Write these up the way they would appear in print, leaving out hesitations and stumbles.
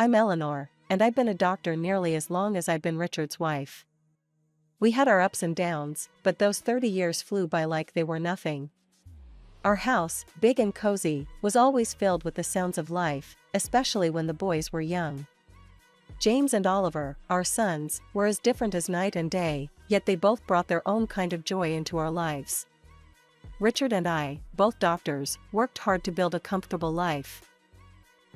I'm Eleanor, and I've been a doctor nearly as long as I've been Richard's wife. We had our ups and downs, but those 30 years flew by like they were nothing. Our house, big and cozy, was always filled with the sounds of life, especially when the boys were young. James and Oliver, our sons, were as different as night and day, yet they both brought their own kind of joy into our lives. Richard and I, both doctors, worked hard to build a comfortable life.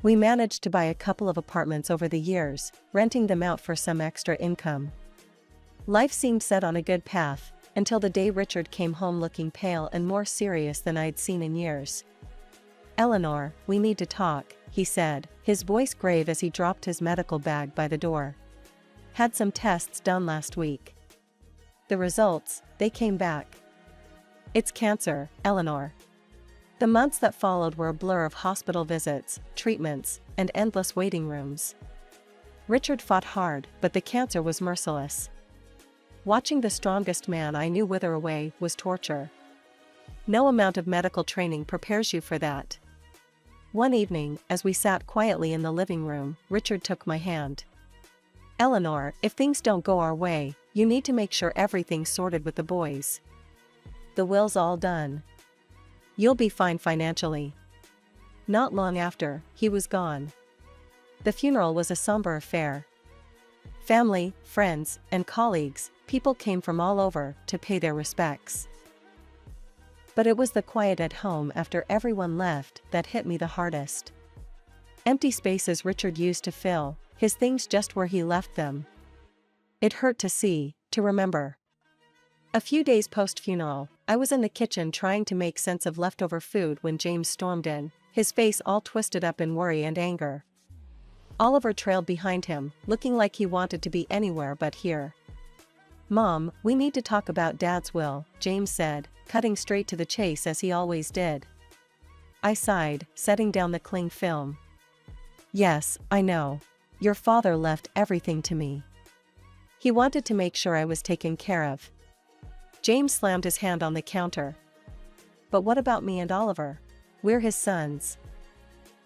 We managed to buy a couple of apartments over the years, renting them out for some extra income. Life seemed set on a good path, until the day Richard came home looking pale and more serious than I'd seen in years. "Eleanor, we need to talk," he said, his voice grave as he dropped his medical bag by the door. "Had some tests done last week. The results, they came back. It's cancer, Eleanor." The months that followed were a blur of hospital visits, treatments, and endless waiting rooms. Richard fought hard, but the cancer was merciless. Watching the strongest man I knew wither away was torture. No amount of medical training prepares you for that. One evening, as we sat quietly in the living room, Richard took my hand. "Eleanor, if things don't go our way, you need to make sure everything's sorted with the boys. The will's all done. You'll be fine financially." Not long after, he was gone. The funeral was a somber affair. Family, friends, and colleagues, people came from all over to pay their respects. But it was the quiet at home after everyone left that hit me the hardest. Empty spaces Richard used to fill, his things just where he left them. It hurt to see, to remember. A few days post-funeral, I was in the kitchen trying to make sense of leftover food when James stormed in, his face all twisted up in worry and anger. Oliver trailed behind him, looking like he wanted to be anywhere but here. "Mom, we need to talk about Dad's will," James said, cutting straight to the chase as he always did. I sighed, setting down the cling film. "Yes, I know. Your father left everything to me. He wanted to make sure I was taken care of." James slammed his hand on the counter. "But what about me and Oliver? We're his sons.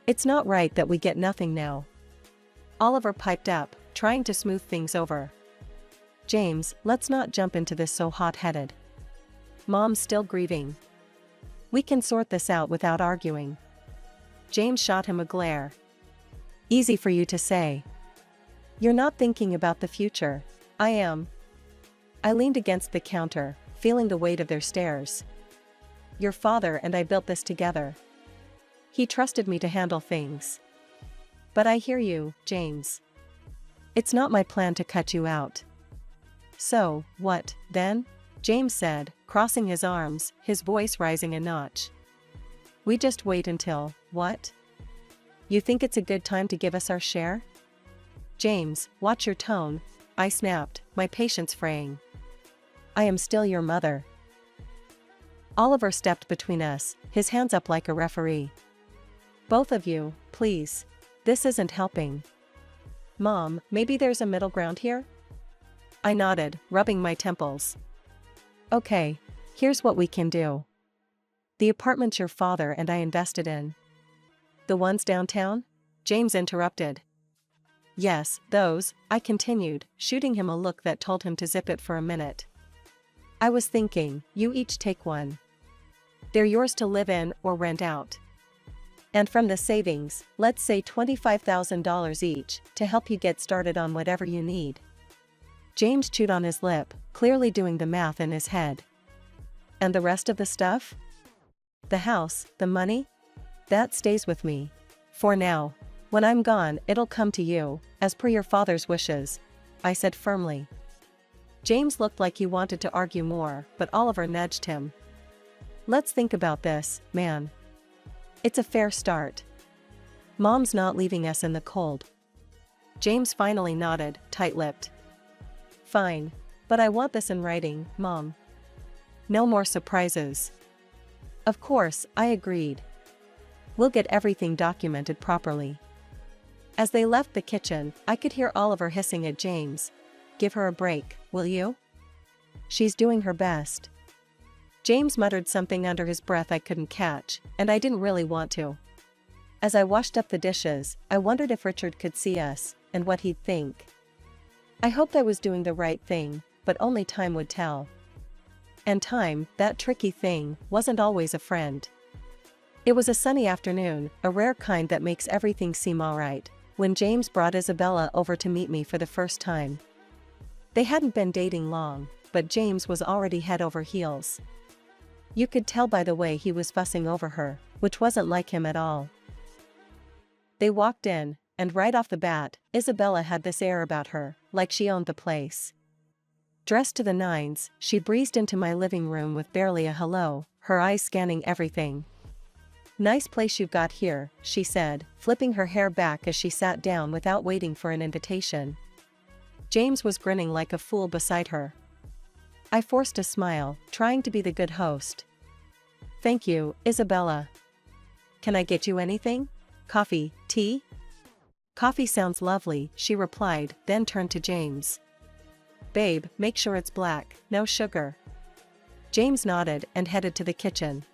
It's not right that we get nothing now." Oliver piped up, trying to smooth things over. "James, let's not jump into this so hot-headed. Mom's still grieving. We can sort this out without arguing." James shot him a glare. "Easy for you to say. You're not thinking about the future. I am." I leaned against the counter, feeling the weight of their stares. "Your father and I built this together. He trusted me to handle things." "But I hear you, James. It's not my plan to cut you out." "So, what, then?" James said, crossing his arms, his voice rising a notch. "We just wait until, what? You think it's a good time to give us our share?" "James, watch your tone," I snapped, my patience fraying. "I am still your mother." Oliver stepped between us, his hands up like a referee. "Both of you, please. This isn't helping." "Mom, maybe there's a middle ground here?" I nodded, rubbing my temples. "Okay, here's what we can do. The apartments your father and I invested in." "The ones downtown?" James interrupted. "Yes, those," I continued, shooting him a look that told him to zip it for a minute. "I was thinking, you each take one. They're yours to live in or rent out. And from the savings, let's say $25,000 each, to help you get started on whatever you need." James chewed on his lip, clearly doing the math in his head. "And the rest of the stuff? The house, the money? That stays with me. For now. When I'm gone, it'll come to you, as per your father's wishes," I said firmly. James looked like he wanted to argue more, but Oliver nudged him. "Let's think about this, man. It's a fair start. Mom's not leaving us in the cold." James finally nodded, tight-lipped. "Fine. But I want this in writing, Mom. No more surprises." Of course, I agreed. "We'll get everything documented properly." As they left the kitchen, I could hear Oliver hissing at James. "Give her a break, will you? She's doing her best." James muttered something under his breath I couldn't catch, and I didn't really want to. As I washed up the dishes, I wondered if Richard could see us, and what he'd think. I hoped I was doing the right thing, but only time would tell. And time, that tricky thing, wasn't always a friend. It was a sunny afternoon, a rare kind that makes everything seem alright, when James brought Isabella over to meet me for the first time. They hadn't been dating long, but James was already head over heels. You could tell by the way he was fussing over her, which wasn't like him at all. They walked in, and right off the bat, Isabella had this air about her, like she owned the place. Dressed to the nines, she breezed into my living room with barely a hello, her eyes scanning everything. "Nice place you've got here," she said, flipping her hair back as she sat down without waiting for an invitation. James was grinning like a fool beside her. I forced a smile, trying to be the good host. "Thank you, Isabella. Can I get you anything? Coffee, tea?" "Coffee sounds lovely," she replied, then turned to James. "Babe, make sure it's black, no sugar." James nodded and headed to the kitchen.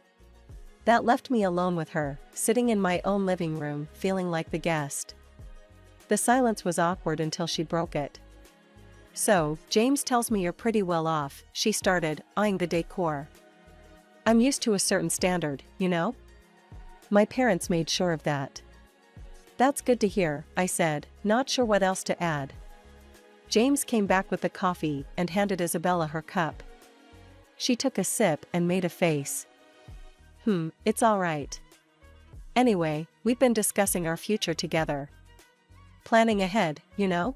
That left me alone with her, sitting in my own living room, feeling like the guest. The silence was awkward until she broke it. "So, James tells me you're pretty well off," she started, eyeing the decor. "I'm used to a certain standard, you know? My parents made sure of that." "That's good to hear," I said, not sure what else to add. James came back with the coffee and handed Isabella her cup. She took a sip and made a face. It's all right. Anyway, we've been discussing our future together. Planning ahead, you know?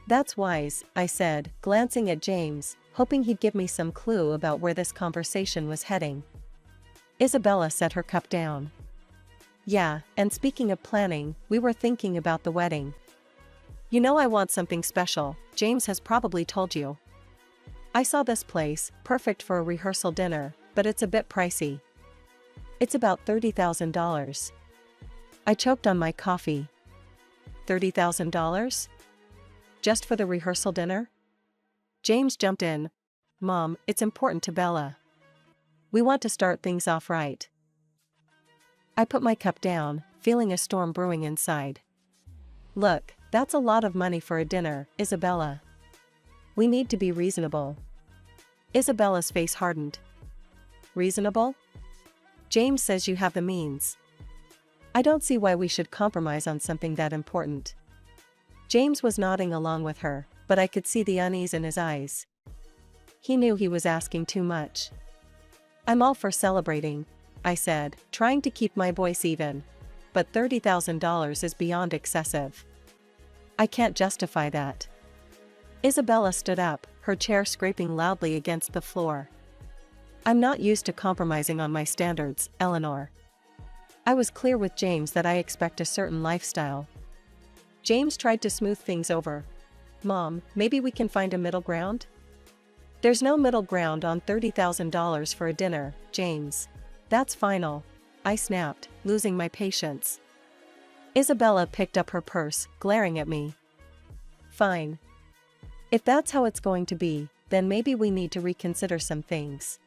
That's wise, I said, glancing at James, hoping he'd give me some clue about where this conversation was heading. Isabella set her cup down. Yeah, and speaking of planning, we were thinking about the wedding. You know I want something special, James has probably told you. I saw this place, perfect for a rehearsal dinner, but it's a bit pricey. It's about $30,000. I choked on my coffee. $30,000? Just for the rehearsal dinner? James jumped in. Mom, it's important to Bella. We want to start things off right. I put my cup down, feeling a storm brewing inside. Look, that's a lot of money for a dinner, Isabella. We need to be reasonable. Isabella's face hardened. Reasonable? James says you have the means. I don't see why we should compromise on something that important. James was nodding along with her, but I could see the unease in his eyes. He knew he was asking too much. I'm all for celebrating, I said, trying to keep my voice even. But $30,000 is beyond excessive. I can't justify that. Isabella stood up, her chair scraping loudly against the floor. I'm not used to compromising on my standards, Eleanor. I was clear with James that I expect a certain lifestyle. James tried to smooth things over. Mom, maybe we can find a middle ground? There's no middle ground on $30,000 for a dinner, James. That's final, I snapped, losing my patience. Isabella picked up her purse, glaring at me. Fine. If that's how it's going to be, then maybe we need to reconsider some things.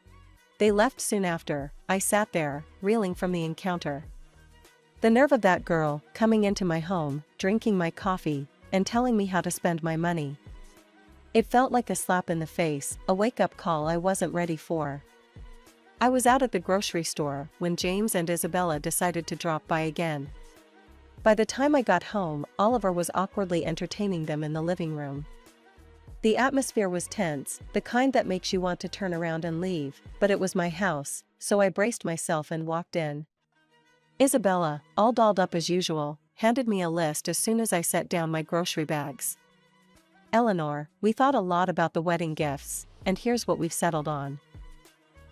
They left soon after. I sat there, reeling from the encounter. The nerve of that girl, coming into my home, drinking my coffee, and telling me how to spend my money. It felt like a slap in the face, a wake-up call I wasn't ready for. I was out at the grocery store when James and Isabella decided to drop by again. By the time I got home, Oliver was awkwardly entertaining them in the living room. The atmosphere was tense, the kind that makes you want to turn around and leave, but it was my house, so I braced myself and walked in. Isabella, all dolled up as usual, handed me a list as soon as I set down my grocery bags. Eleanor, we thought a lot about the wedding gifts, and here's what we've settled on.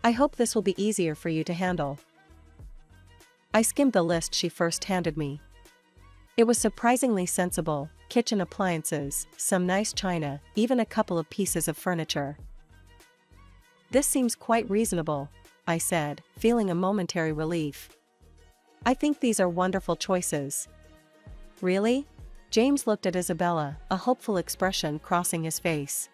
I hope this will be easier for you to handle. I skimmed the list she first handed me. It was surprisingly sensible: kitchen appliances, some nice china, even a couple of pieces of furniture. This seems quite reasonable, I said, feeling a momentary relief. I think these are wonderful choices. Really? James looked at Isabella, a hopeful expression crossing his face.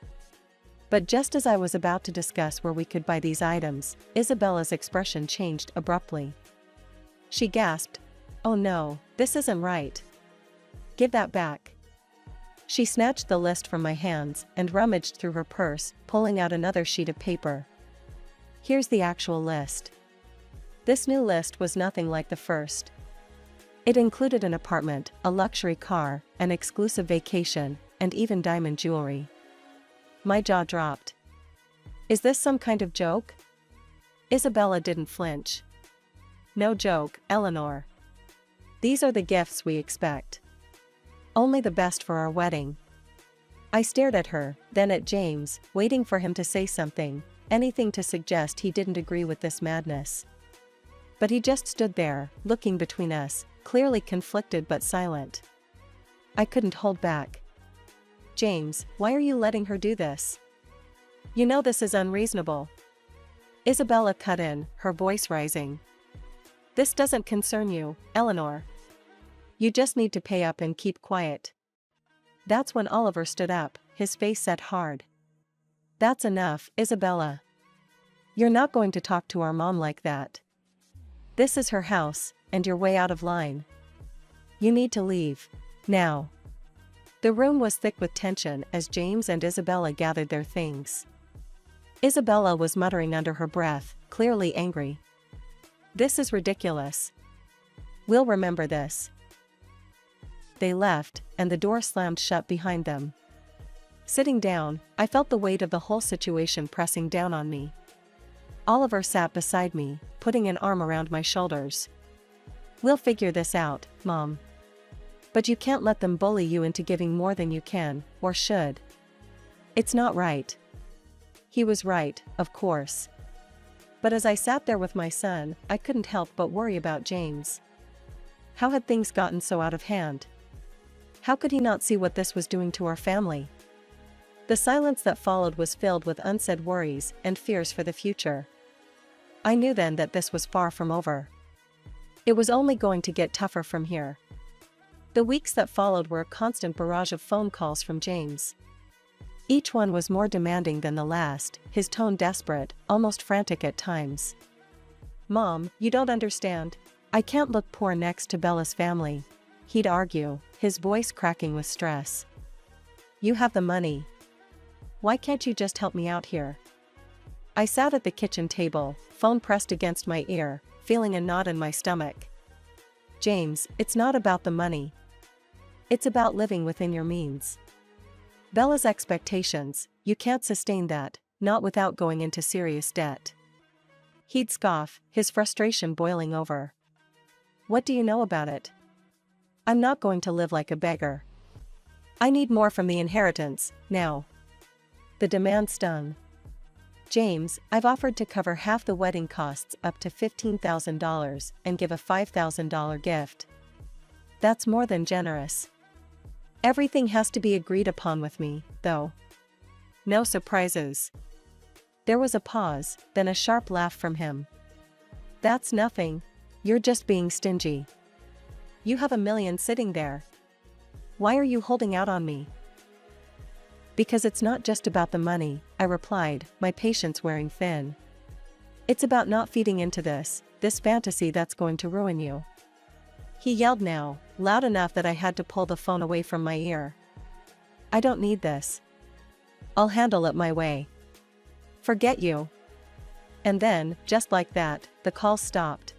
But just as I was about to discuss where we could buy these items, Isabella's expression changed abruptly. She gasped, "Oh no, this isn't right. Give that back." She snatched the list from my hands and rummaged through her purse, pulling out another sheet of paper. "Here's the actual list." This new list was nothing like the first. It included an apartment, a luxury car, an exclusive vacation, and even diamond jewelry. My jaw dropped. "Is this some kind of joke?" Isabella didn't flinch. "No joke, Eleanor. These are the gifts we expect. Only the best for our wedding." I stared at her, then at James, waiting for him to say something, anything to suggest he didn't agree with this madness. But he just stood there, looking between us, clearly conflicted but silent. I couldn't hold back. "James, why are you letting her do this? You know this is unreasonable." Isabella cut in, her voice rising. "This doesn't concern you, Eleanor. You just need to pay up and keep quiet." That's when Oliver stood up, his face set hard. "That's enough, Isabella. You're not going to talk to our mom like that. This is her house, and you're way out of line. You need to leave. Now." The room was thick with tension as James and Isabella gathered their things. Isabella was muttering under her breath, clearly angry. "This is ridiculous. We'll remember this." They left, and the door slammed shut behind them. Sitting down, I felt the weight of the whole situation pressing down on me. Oliver sat beside me, putting an arm around my shoulders. "We'll figure this out, Mom. But you can't let them bully you into giving more than you can, or should. It's not right." He was right, of course. But as I sat there with my son, I couldn't help but worry about James. How had things gotten so out of hand? How could he not see what this was doing to our family? The silence that followed was filled with unsaid worries and fears for the future. I knew then that this was far from over. It was only going to get tougher from here. The weeks that followed were a constant barrage of phone calls from James. Each one was more demanding than the last, his tone desperate, almost frantic at times. "Mom, you don't understand. I can't look poor next to Bella's family," he'd argue, his voice cracking with stress. "You have the money. Why can't you just help me out here?" I sat at the kitchen table, phone pressed against my ear, feeling a knot in my stomach. "James, it's not about the money. It's about living within your means. Bella's expectations, you can't sustain that, not without going into serious debt." He'd scoff, his frustration boiling over. "What do you know about it? I'm not going to live like a beggar. I need more from the inheritance, now." The demand stung. "James, I've offered to cover half the wedding costs up to $15,000 and give a $5,000 gift. That's more than generous. Everything has to be agreed upon with me, though. No surprises." There was a pause, then a sharp laugh from him. "That's nothing. You're just being stingy. You have $1 million sitting there. Why are you holding out on me?" "Because it's not just about the money," I replied, my patience wearing thin. "It's about not feeding into this fantasy that's going to ruin you." He yelled now, loud enough that I had to pull the phone away from my ear. "I don't need this. I'll handle it my way. Forget you." And then, just like that, the call stopped.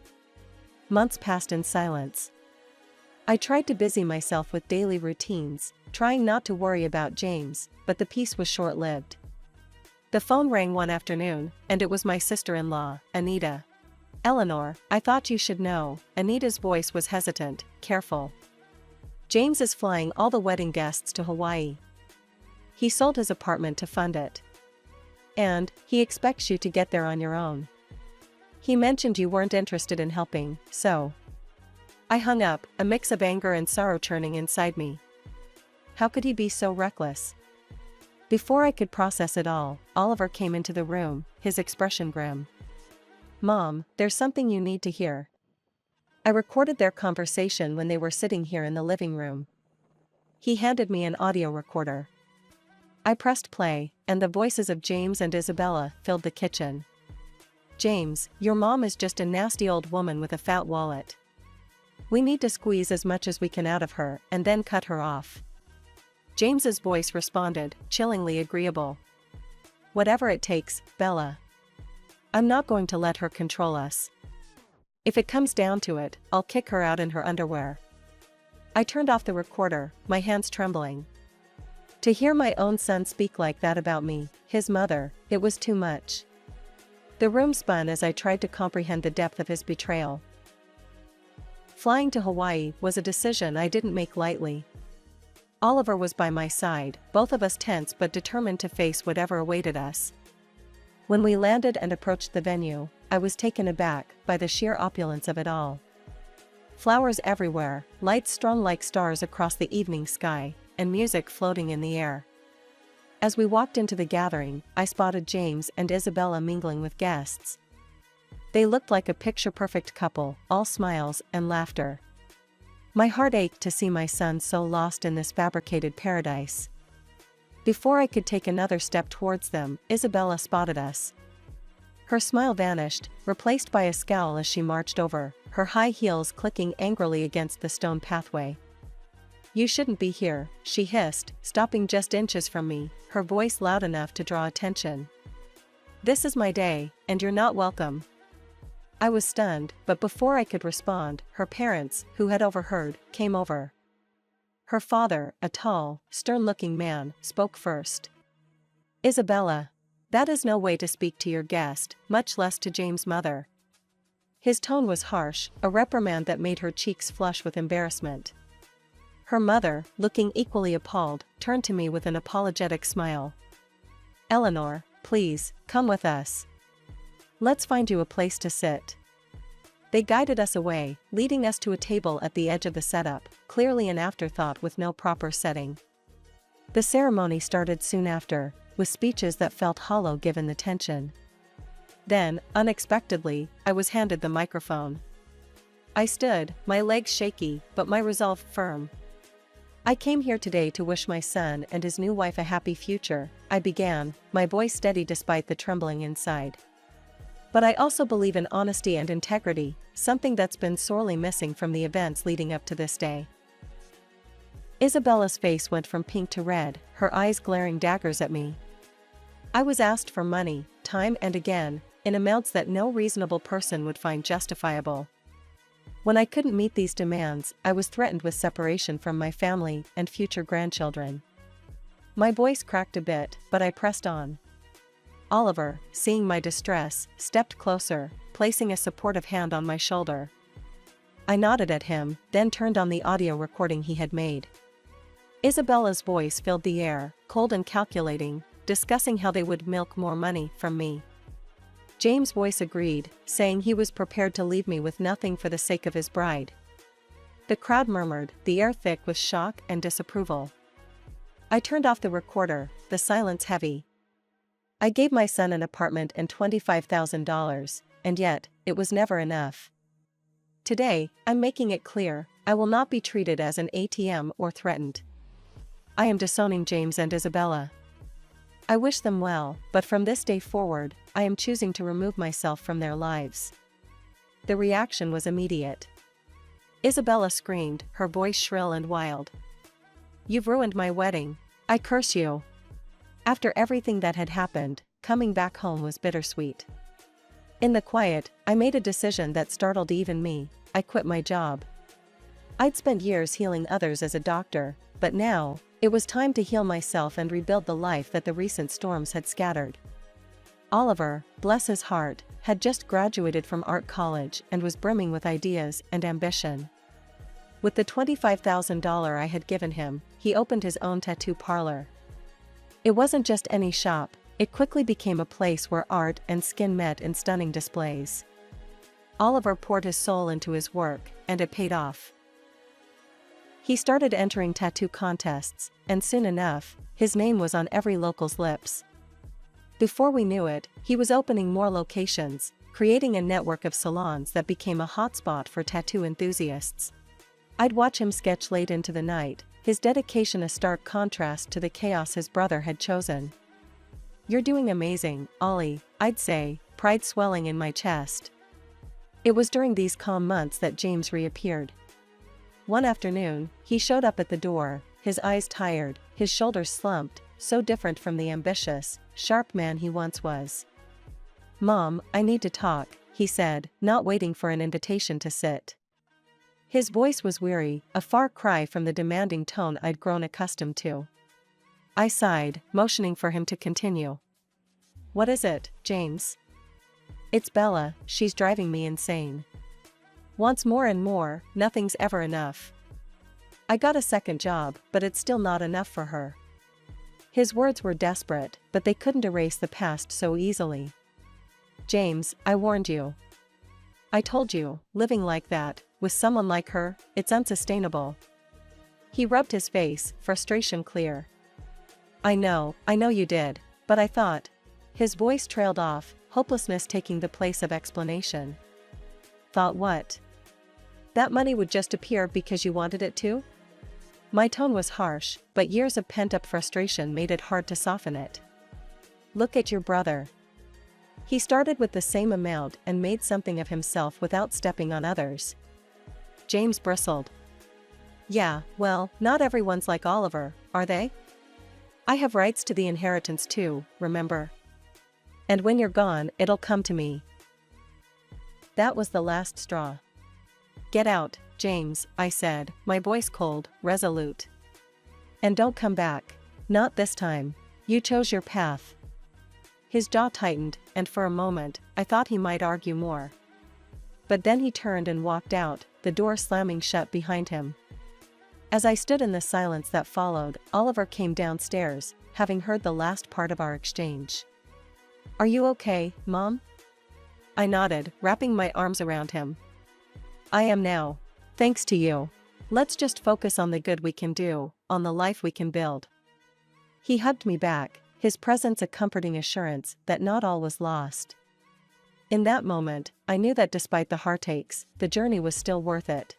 Months passed in silence. I tried to busy myself with daily routines, trying not to worry about James, but the peace was short-lived. The phone rang one afternoon, and it was my sister-in-law, Anita. "Eleanor, I thought you should know." Anita's voice was hesitant, careful. "James is flying all the wedding guests to Hawaii. He sold his apartment to fund it. And he expects you to get there on your own. He mentioned you weren't interested in helping, so..." I hung up, a mix of anger and sorrow churning inside me. How could he be so reckless? Before I could process it all, Oliver came into the room, his expression grim. "Mom, there's something you need to hear." I recorded their conversation when they were sitting here in the living room. He handed me an audio recorder. I pressed play, and the voices of James and Isabella filled the kitchen. "James, your mom is just a nasty old woman with a fat wallet. We need to squeeze as much as we can out of her and then cut her off. James's voice responded, chillingly agreeable. Whatever it takes, Bella. I'm not going to let her control us. If it comes down to it, I'll kick her out in her underwear. I turned off the recorder, my hands trembling. To hear my own son speak like that about me, his mother, it was too much. The room spun as I tried to comprehend the depth of his betrayal. Flying to Hawaii was a decision I didn't make lightly. Oliver was by my side, both of us tense but determined to face whatever awaited us. When we landed and approached the venue, I was taken aback by the sheer opulence of it all. Flowers everywhere, lights strung like stars across the evening sky, and music floating in the air. As we walked into the gathering, I spotted James and Isabella mingling with guests. They looked like a picture-perfect couple, all smiles and laughter. My heart ached to see my son so lost in this fabricated paradise. Before I could take another step towards them, Isabella spotted us. Her smile vanished, replaced by a scowl as she marched over, her high heels clicking angrily against the stone pathway. You shouldn't be here, she hissed, stopping just inches from me, her voice loud enough to draw attention. This is my day, and you're not welcome. I was stunned, but before I could respond, her parents, who had overheard, came over. Her father, a tall, stern-looking man, spoke first. Isabella, that is no way to speak to your guest, much less to James' mother. His tone was harsh, a reprimand that made her cheeks flush with embarrassment. Her mother, looking equally appalled, turned to me with an apologetic smile. Eleanor, please, come with us. Let's find you a place to sit. They guided us away, leading us to a table at the edge of the setup, clearly an afterthought with no proper setting. The ceremony started soon after, with speeches that felt hollow given the tension. Then, unexpectedly, I was handed the microphone. I stood, my legs shaky, but my resolve firm. I came here today to wish my son and his new wife a happy future, I began, my voice steady despite the trembling inside. But I also believe in honesty and integrity, something that's been sorely missing from the events leading up to this day. Isabella's face went from pink to red, her eyes glaring daggers at me. I was asked for money, time and again, in amounts that no reasonable person would find justifiable. When I couldn't meet these demands, I was threatened with separation from my family and future grandchildren. My voice cracked a bit, but I pressed on. Oliver, seeing my distress, stepped closer, placing a supportive hand on my shoulder. I nodded at him, then turned on the audio recording he had made. Isabella's voice filled the air, cold and calculating, discussing how they would milk more money from me. James' voice agreed, saying he was prepared to leave me with nothing for the sake of his bride. The crowd murmured, the air thick with shock and disapproval. I turned off the recorder, the silence heavy. I gave my son an apartment and $25,000, and yet, it was never enough. Today, I'm making it clear, I will not be treated as an ATM or threatened. I am disowning James and Isabella. I wish them well, but from this day forward, I am choosing to remove myself from their lives. The reaction was immediate. Isabella screamed, her voice shrill and wild. You've ruined my wedding. I curse you. After everything that had happened, coming back home was bittersweet. In the quiet, I made a decision that startled even me. I quit my job. I'd spent years healing others as a doctor, but now, it was time to heal myself and rebuild the life that the recent storms had scattered. Oliver, bless his heart, had just graduated from art college and was brimming with ideas and ambition. With the $25,000 I had given him, he opened his own tattoo parlor. It wasn't just any shop, it quickly became a place where art and skin met in stunning displays. Oliver poured his soul into his work, and it paid off. He started entering tattoo contests, and soon enough, his name was on every local's lips. Before we knew it, he was opening more locations, creating a network of salons that became a hotspot for tattoo enthusiasts. I'd watch him sketch late into the night, his dedication a stark contrast to the chaos his brother had chosen. You're doing amazing, Ollie, I'd say, pride swelling in my chest. It was during these calm months that James reappeared. One afternoon, he showed up at the door, his eyes tired, his shoulders slumped, so different from the ambitious, sharp man he once was. "Mom, I need to talk," he said, not waiting for an invitation to sit. His voice was weary, a far cry from the demanding tone I'd grown accustomed to. I sighed, motioning for him to continue. "What is it, James?" "It's Bella, she's driving me insane. Wants more and more, nothing's ever enough. I got a second job, but it's still not enough for her." His words were desperate, but they couldn't erase the past so easily. "James, I warned you. I told you, living like that, with someone like her, it's unsustainable." He rubbed his face, frustration clear. I know you did, but I thought." His voice trailed off, hopelessness taking the place of explanation. "Thought what? That money would just appear because you wanted it to?" My tone was harsh, but years of pent-up frustration made it hard to soften it. "Look at your brother. He started with the same amount and made something of himself without stepping on others." James bristled. "Yeah, well, not everyone's like Oliver, are they? I have rights to the inheritance too, remember? And when you're gone, it'll come to me." That was the last straw. "Get out, James," I said, my voice cold, resolute. "And don't come back. Not this time. You chose your path." His jaw tightened, and for a moment, I thought he might argue more. But then he turned and walked out, the door slamming shut behind him. As I stood in the silence that followed, Oliver came downstairs, having heard the last part of our exchange. "Are you okay, Mom?" I nodded, wrapping my arms around him. "I am now. Thanks to you. Let's just focus on the good we can do, on the life we can build." He hugged me back, his presence a comforting assurance that not all was lost. In that moment, I knew that despite the heartaches, the journey was still worth it.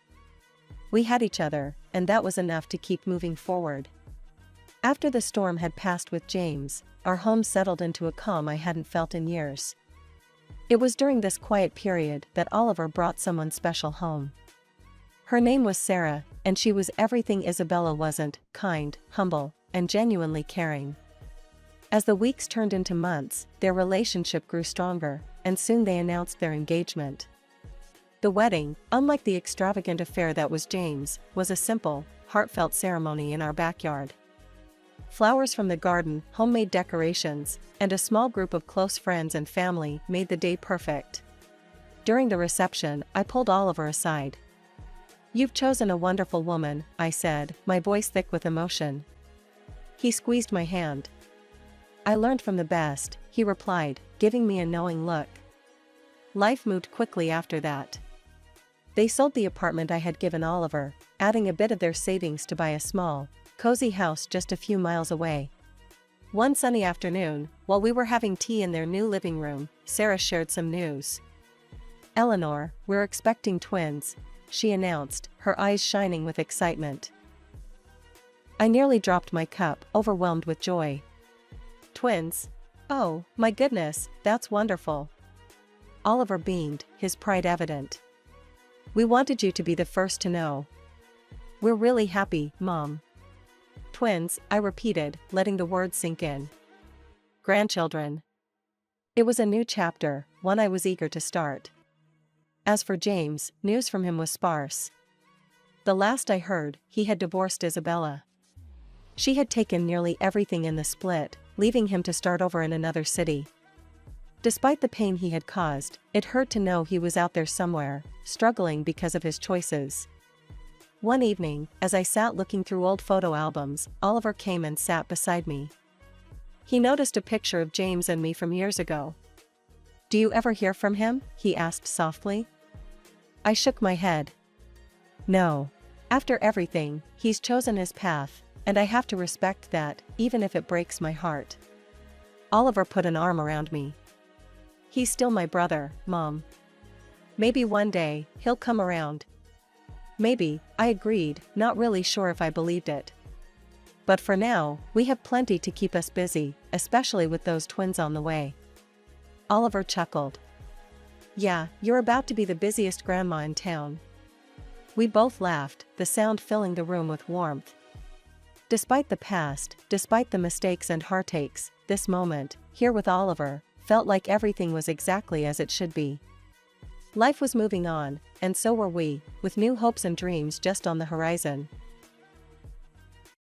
We had each other, and that was enough to keep moving forward. After the storm had passed with James, our home settled into a calm I hadn't felt in years. It was during this quiet period that Oliver brought someone special home. Her name was Sarah, and she was everything Isabella wasn't: kind, humble, and genuinely caring. As the weeks turned into months, their relationship grew stronger, and soon they announced their engagement. The wedding, unlike the extravagant affair that was James, was a simple, heartfelt ceremony in our backyard. Flowers from the garden, homemade decorations, and a small group of close friends and family made the day perfect. During the reception, I pulled Oliver aside. "You've chosen a wonderful woman," I said, my voice thick with emotion. He squeezed my hand. "I learned from the best," he replied, giving me a knowing look. Life moved quickly after that. They sold the apartment I had given Oliver, adding a bit of their savings to buy a small, cozy house just a few miles away. One sunny afternoon, while we were having tea in their new living room, Sarah shared some news. "Eleanor, we're expecting twins," she announced, her eyes shining with excitement. I nearly dropped my cup, overwhelmed with joy. "Twins? Oh, my goodness, that's wonderful." Oliver beamed, his pride evident. "We wanted you to be the first to know. We're really happy, Mom." "Twins," I repeated, letting the words sink in. "Grandchildren." It was a new chapter, one I was eager to start. As for James, news from him was sparse. The last I heard, he had divorced Isabella. She had taken nearly everything in the split, leaving him to start over in another city. Despite the pain he had caused, it hurt to know he was out there somewhere, struggling because of his choices. One evening, as I sat looking through old photo albums, Oliver came and sat beside me. He noticed a picture of James and me from years ago. "Do you ever hear from him?" he asked softly. I shook my head. "No. After everything, he's chosen his path, and I have to respect that, even if it breaks my heart." Oliver put an arm around me. "He's still my brother, Mom. Maybe one day, he'll come around." "Maybe," I agreed, not really sure if I believed it. "But for now, we have plenty to keep us busy, especially with those twins on the way." Oliver chuckled. "Yeah, you're about to be the busiest grandma in town." We both laughed, the sound filling the room with warmth. Despite the past, despite the mistakes and heartaches, this moment, here with Oliver, felt like everything was exactly as it should be. Life was moving on, and so were we, with new hopes and dreams just on the horizon.